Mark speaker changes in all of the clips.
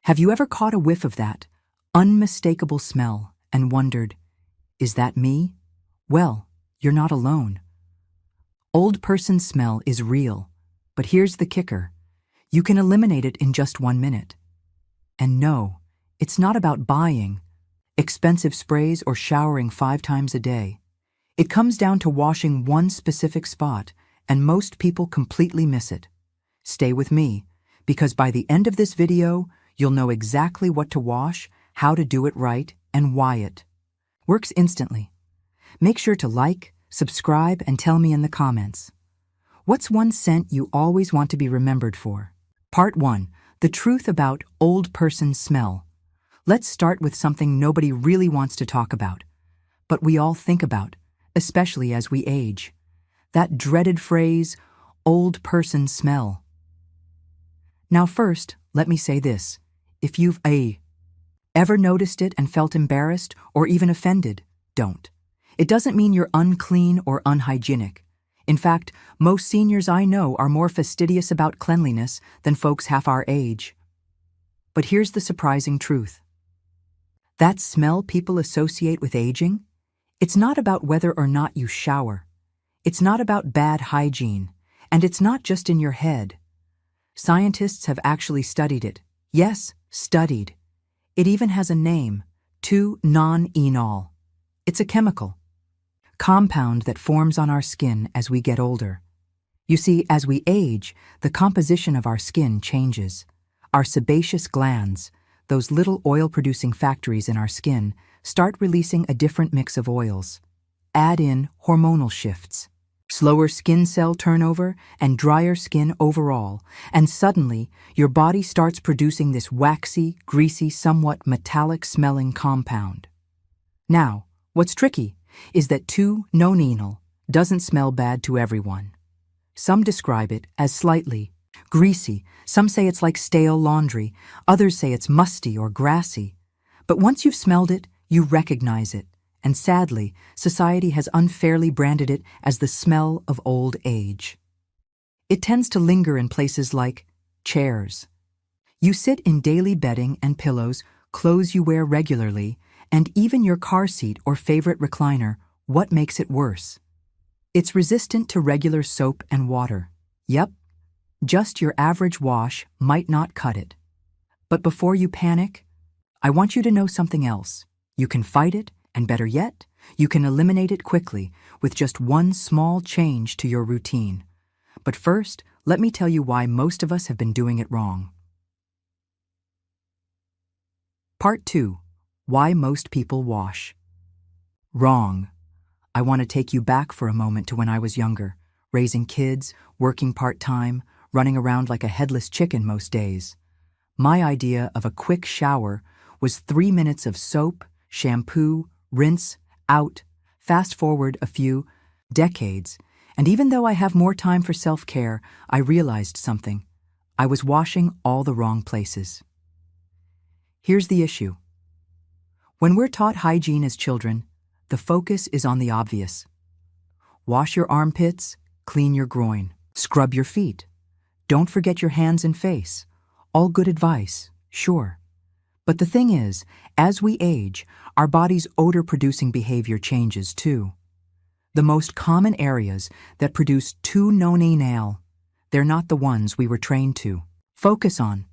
Speaker 1: Have you ever caught a whiff of that unmistakable smell and wondered, is that me? Well, you're not alone. Old person smell is real, but here's the kicker. You can eliminate it in just 1 minute. And no, it's not about buying expensive sprays or showering 5 times a day. It comes down to washing one specific spot, and most people completely miss it. Stay with me, because by the end of this video, you'll know exactly what to wash, how to do it right, and why it works instantly. Make sure to like, subscribe, and tell me in the comments. What's one scent you always want to be remembered for? Part 1. The truth about old person smell. Let's start with something nobody really wants to talk about, but we all think about, especially as we age. That dreaded phrase, old person smell. Now first, let me say this. If you've ever noticed it and felt embarrassed or even offended, don't. It doesn't mean you're unclean or unhygienic. In fact, most seniors I know are more fastidious about cleanliness than folks half our age. But here's the surprising truth. That smell people associate with aging, it's not about whether or not you shower. It's not about bad hygiene, and it's not just in your head. Scientists have actually studied it. Yes, studied. It even has a name, 2-non-enol. It's a chemical compound that forms on our skin as we get older. You see, as we age, the composition of our skin changes. Our sebaceous glands, those little oil-producing factories in our skin, start releasing a different mix of oils. Add in hormonal shifts, slower skin cell turnover, and drier skin overall, and suddenly your body starts producing this waxy, greasy, somewhat metallic-smelling compound. Now, what's tricky is that 2-non-enol doesn't smell bad to everyone. Some describe it as slightly greasy, some say it's like stale laundry, others say it's musty or grassy. But once you've smelled it, you recognize it, and sadly, society has unfairly branded it as the smell of old age. It tends to linger in places like chairs. You sit in daily bedding and pillows, clothes you wear regularly, and even your car seat or favorite recliner. What makes it worse? It's resistant to regular soap and water. Yep, just your average wash might not cut it. But before you panic, I want you to know something else. You can fight it, and better yet, you can eliminate it quickly with just one small change to your routine. But first, let me tell you why most of us have been doing it wrong. Part 2. Why most people wash wrong. I want to take you back for a moment to when I was younger, raising kids, working part-time, running around like a headless chicken most days. My idea of a quick shower was 3 minutes of soap, shampoo, rinse, out. Fast forward a few decades, and even though I have more time for self-care, I realized something. I was washing all the wrong places. Here's the issue. When we're taught hygiene as children, the focus is on the obvious. Wash your armpits, clean your groin, scrub your feet. Don't forget your hands and face. All good advice, sure. But the thing is, as we age, our body's odor-producing behavior changes too. The most common areas that produce 2-non-enol, they're not the ones we were trained to focus on.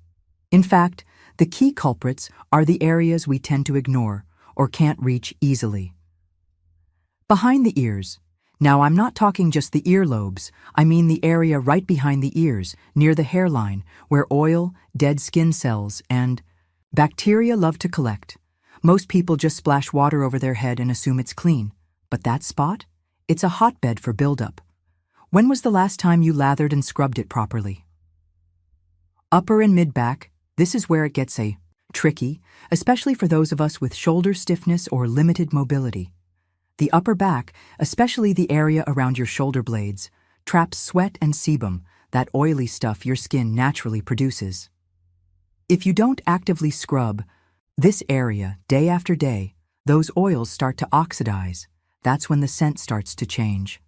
Speaker 1: In fact, the key culprits are the areas we tend to ignore or can't reach easily. Behind the ears. Now, I'm not talking just the earlobes. I mean the area right behind the ears, near the hairline, where oil, dead skin cells, and bacteria love to collect. Most people just splash water over their head and assume it's clean. But that spot? It's a hotbed for buildup. When was the last time you lathered and scrubbed it properly? Upper and mid-back. This is where it gets tricky, especially for those of us with shoulder stiffness or limited mobility. The upper back, especially the area around your shoulder blades, traps sweat and sebum, that oily stuff your skin naturally produces. If you don't actively scrub this area day after day, those oils start to oxidize. That's when the scent starts to change.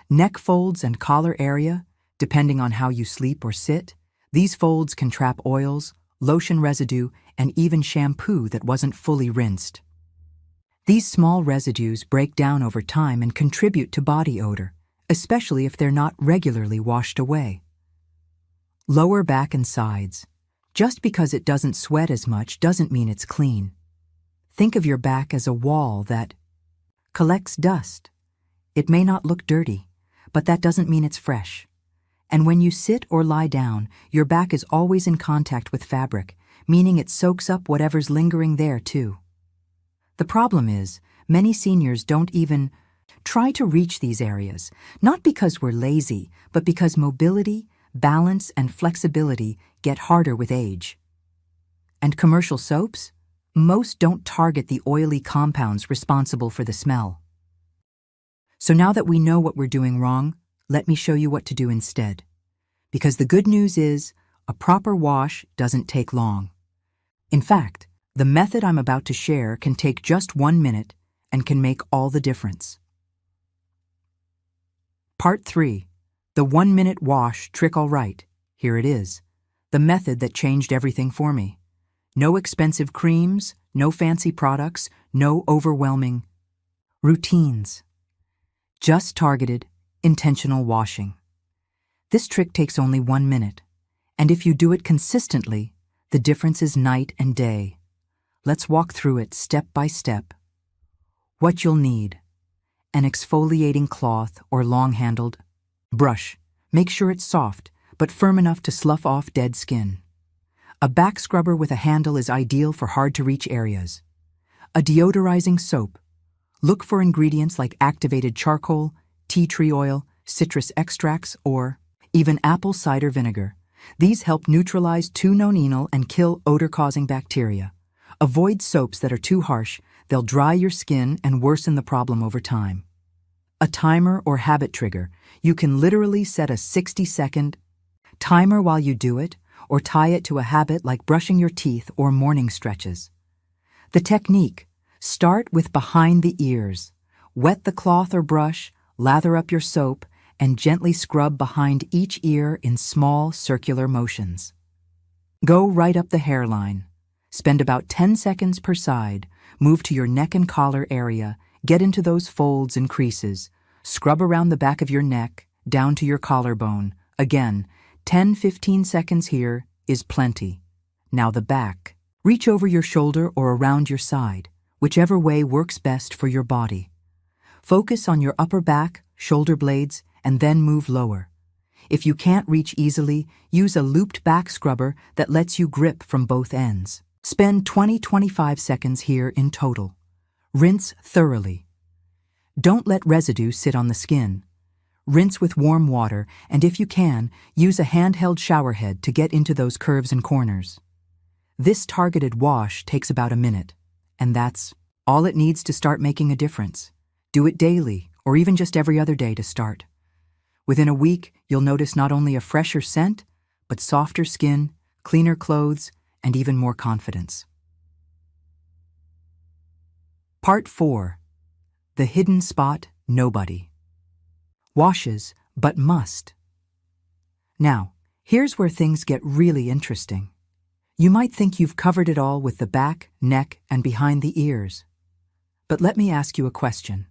Speaker 1: Neck folds and collar area, depending on how you sleep or sit, these folds can trap oils, lotion residue, and even shampoo that wasn't fully rinsed. These small residues break down over time and contribute to body odor, especially if they're not regularly washed away. Lower back and sides. Just because it doesn't sweat as much doesn't mean it's clean. Think of your back as a wall that collects dust. It may not look dirty, but that doesn't mean it's fresh. And when you sit or lie down, your back is always in contact with fabric, meaning it soaks up whatever's lingering there too. The problem is, many seniors don't even try to reach these areas, not because we're lazy, but because mobility, balance, and flexibility get harder with age. And commercial soaps? Most don't target the oily compounds responsible for the smell. So now that we know what we're doing wrong, let me show you what to do instead. Because the good news is, a proper wash doesn't take long. In fact, the method I'm about to share can take just 1 minute and can make all the difference. Part 3. The 1-minute wash trick all right. Here it is. The method that changed everything for me. No expensive creams, no fancy products, no overwhelming routines. Just targeted, intentional washing. This trick takes only 1 minute, and if you do it consistently, the difference is night and day. Let's walk through it step by step. What you'll need: an exfoliating cloth or long-handled brush. Make sure it's soft, but firm enough to slough off dead skin. A back scrubber with a handle is ideal for hard-to-reach areas. A deodorizing soap. Look for ingredients like activated charcoal, tea tree oil, citrus extracts, or even apple cider vinegar. These help neutralize 2-nonenal and kill odor-causing bacteria. Avoid soaps that are too harsh. They'll dry your skin and worsen the problem over time. A timer or habit trigger. You can literally set a 60-second timer while you do it, or tie it to a habit like brushing your teeth or morning stretches. The technique: start with behind the ears. Wet the cloth or brush, lather up your soap, and gently scrub behind each ear in small circular motions. Go right up the hairline. Spend about 10 seconds per side. Move to your neck and collar area. Get into those folds and creases. Scrub around the back of your neck, down to your collarbone. Again, 10-15 seconds here is plenty. Now the back. Reach over your shoulder or around your side, whichever way works best for your body. Focus on your upper back, shoulder blades, and then move lower. If you can't reach easily, use a looped back scrubber that lets you grip from both ends. Spend 20-25 seconds here in total. Rinse thoroughly. Don't let residue sit on the skin. Rinse with warm water, and if you can, use a handheld shower head to get into those curves and corners. This targeted wash takes about a minute, and that's all it needs to start making a difference. Do it daily, or even just every other day to start. Within a week, you'll notice not only a fresher scent, but softer skin, cleaner clothes, and even more confidence. Part 4. The hidden spot nobody washes, but must. Now, here's where things get really interesting. You might think you've covered it all with the back, neck, and behind the ears. But let me ask you a question.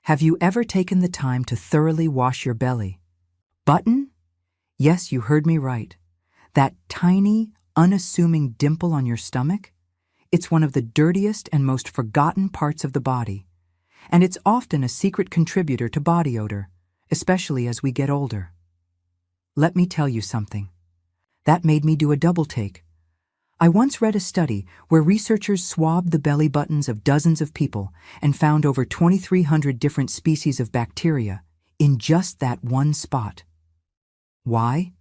Speaker 1: Have you ever taken the time to thoroughly wash your belly? Button? Yes, you heard me right. That tiny, unassuming dimple on your stomach? It's one of the dirtiest and most forgotten parts of the body. And it's often a secret contributor to body odor, especially as we get older. Let me tell you something. That made me do a double take. I once read a study where researchers swabbed the belly buttons of dozens of people and found over 2,300 different species of bacteria in just that one spot. Why?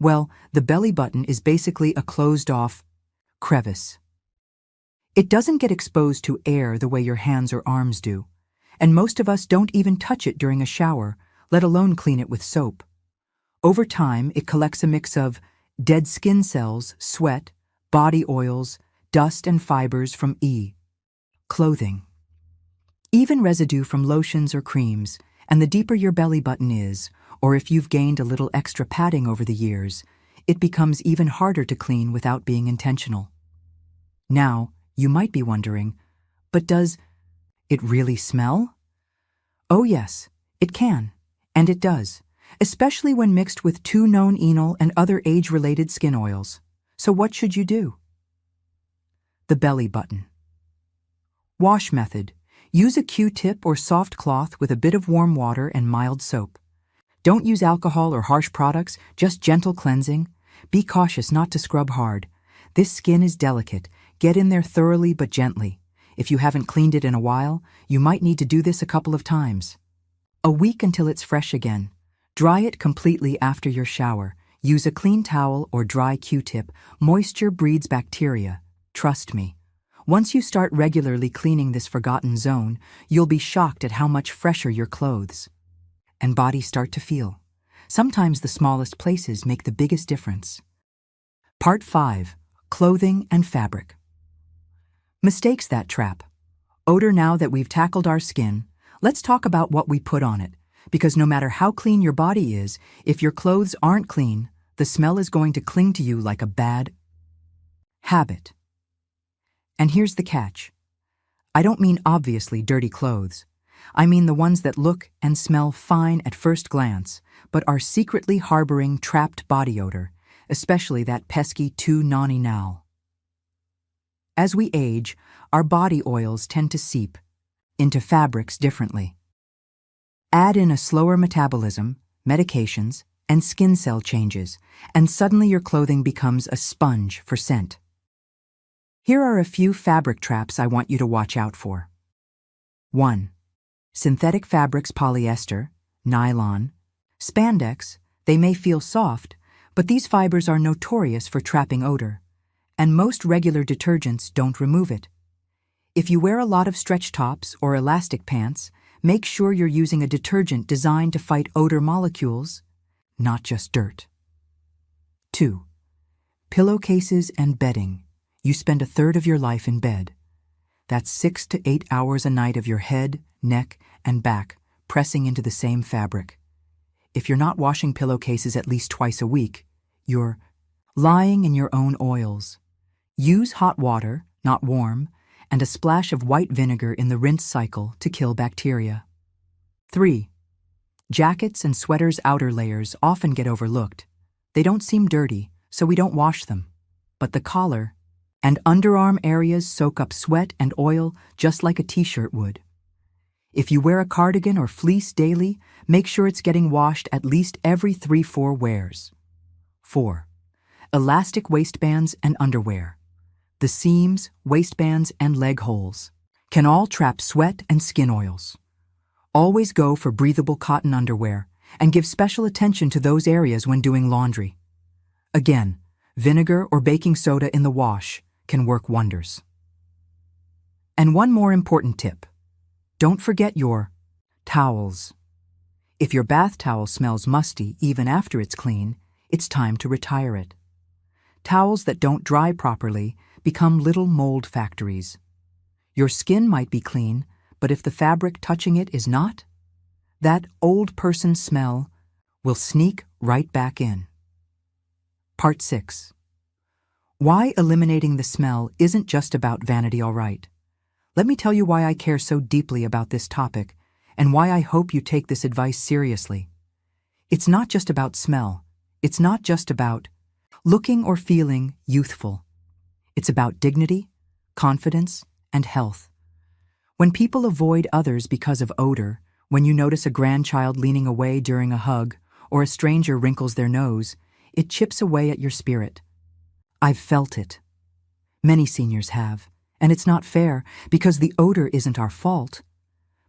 Speaker 1: Well, the belly button is basically a closed-off crevice. It doesn't get exposed to air the way your hands or arms do, and most of us don't even touch it during a shower, let alone clean it with soap. Over time, it collects a mix of dead skin cells, sweat, body oils, dust, and fibers from clothing. Even residue from lotions or creams, and the deeper your belly button is, or if you've gained a little extra padding over the years, it becomes even harder to clean without being intentional. Now, you might be wondering, but does it really smell? Oh yes, it can, and it does, especially when mixed with 2-none-enol and other age-related skin oils. So what should you do? The belly button. Wash method. Use a Q-tip or soft cloth with a bit of warm water and mild soap. Don't use alcohol or harsh products, just gentle cleansing. Be cautious not to scrub hard. This skin is delicate. Get in there thoroughly but gently. If you haven't cleaned it in a while, you might need to do this a couple of times. A week until it's fresh again. Dry it completely after your shower. Use a clean towel or dry Q-tip. Moisture breeds bacteria. Trust me. Once you start regularly cleaning this forgotten zone, you'll be shocked at how much fresher your clothes and body start to feel. Sometimes the smallest places make the biggest difference. Part 5. Clothing and fabric. Mistakes that trap. Odor. Now that we've tackled our skin, let's talk about what we put on it. Because no matter how clean your body is, if your clothes aren't clean, the smell is going to cling to you like a bad habit. And here's the catch. I don't mean obviously dirty clothes. I mean the ones that look and smell fine at first glance, but are secretly harboring trapped body odor, especially that pesky 2-none-enol. As we age, our body oils tend to seep into fabrics differently. Add in a slower metabolism, medications, and skin cell changes, and suddenly your clothing becomes a sponge for scent. Here are a few fabric traps I want you to watch out for. 1. Synthetic fabrics. Polyester, nylon, spandex. They may feel soft, but these fibers are notorious for trapping odor, and most regular detergents don't remove it. If you wear a lot of stretch tops or elastic pants, make sure you're using a detergent designed to fight odor molecules, not just dirt. 2. Pillowcases and bedding. You spend a third of your life in bed. That's 6 to 8 hours a night of your head, neck, and back pressing into the same fabric. If you're not washing pillowcases at least twice a week, you're lying in your own oils. Use hot water, not warm, and a splash of white vinegar in the rinse cycle to kill bacteria. 3. Jackets and sweaters' outer layers often get overlooked. They don't seem dirty, so we don't wash them. But the collar and underarm areas soak up sweat and oil just like a t-shirt would. If you wear a cardigan or fleece daily, make sure it's getting washed at least every 3-4 wears. 4. Elastic waistbands and underwear. The seams, waistbands, and leg holes can all trap sweat and skin oils. Always go for breathable cotton underwear and give special attention to those areas when doing laundry. Again, vinegar or baking soda in the wash can work wonders. And one more important tip. Don't forget your towels. If your bath towel smells musty even after it's clean, it's time to retire it. Towels that don't dry properly become little mold factories. Your skin might be clean, but if the fabric touching it is not, that old person smell will sneak right back in. Part 6. Why eliminating the smell isn't just about vanity, all right. Let me tell you why I care so deeply about this topic and why I hope you take this advice seriously. It's not just about smell. It's not just about looking or feeling youthful. It's about dignity, confidence, and health. When people avoid others because of odor, when you notice a grandchild leaning away during a hug, or a stranger wrinkles their nose, it chips away at your spirit. I've felt it. Many seniors have, and it's not fair because the odor isn't our fault.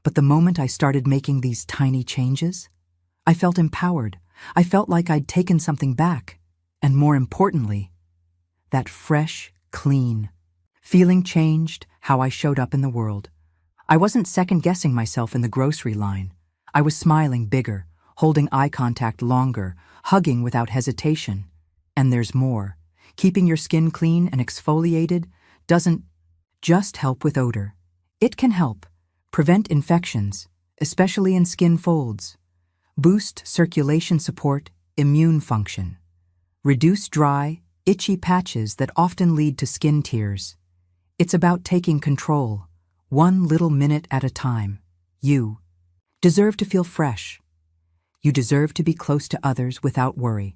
Speaker 1: But the moment I started making these tiny changes, I felt empowered. I felt like I'd taken something back, and more importantly, that fresh, clean feeling changed how I showed up in the world. I wasn't second-guessing myself in the grocery line. I was smiling bigger, holding eye contact longer, hugging without hesitation. And there's more. Keeping your skin clean and exfoliated doesn't just help with odor. It can help prevent infections, especially in skin folds, boost circulation support, immune function, Reduce dry, itchy patches that often lead to skin tears. It's about taking control, one little minute at a time. You deserve to feel fresh. You deserve to be close to others without worry.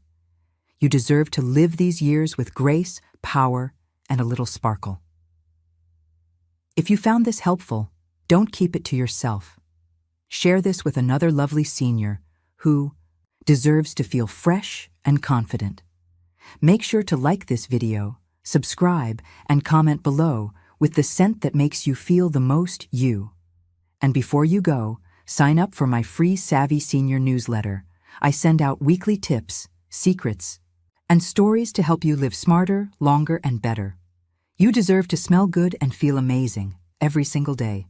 Speaker 1: You deserve to live these years with grace, power, and a little sparkle. If you found this helpful, don't keep it to yourself. Share this with another lovely senior who deserves to feel fresh and confident. Make sure to like this video, subscribe, and comment below with the scent that makes you feel the most you. And before you go, sign up for my free Savvy Senior newsletter. I send out weekly tips, secrets, and stories to help you live smarter, longer, and better. You deserve to smell good and feel amazing every single day.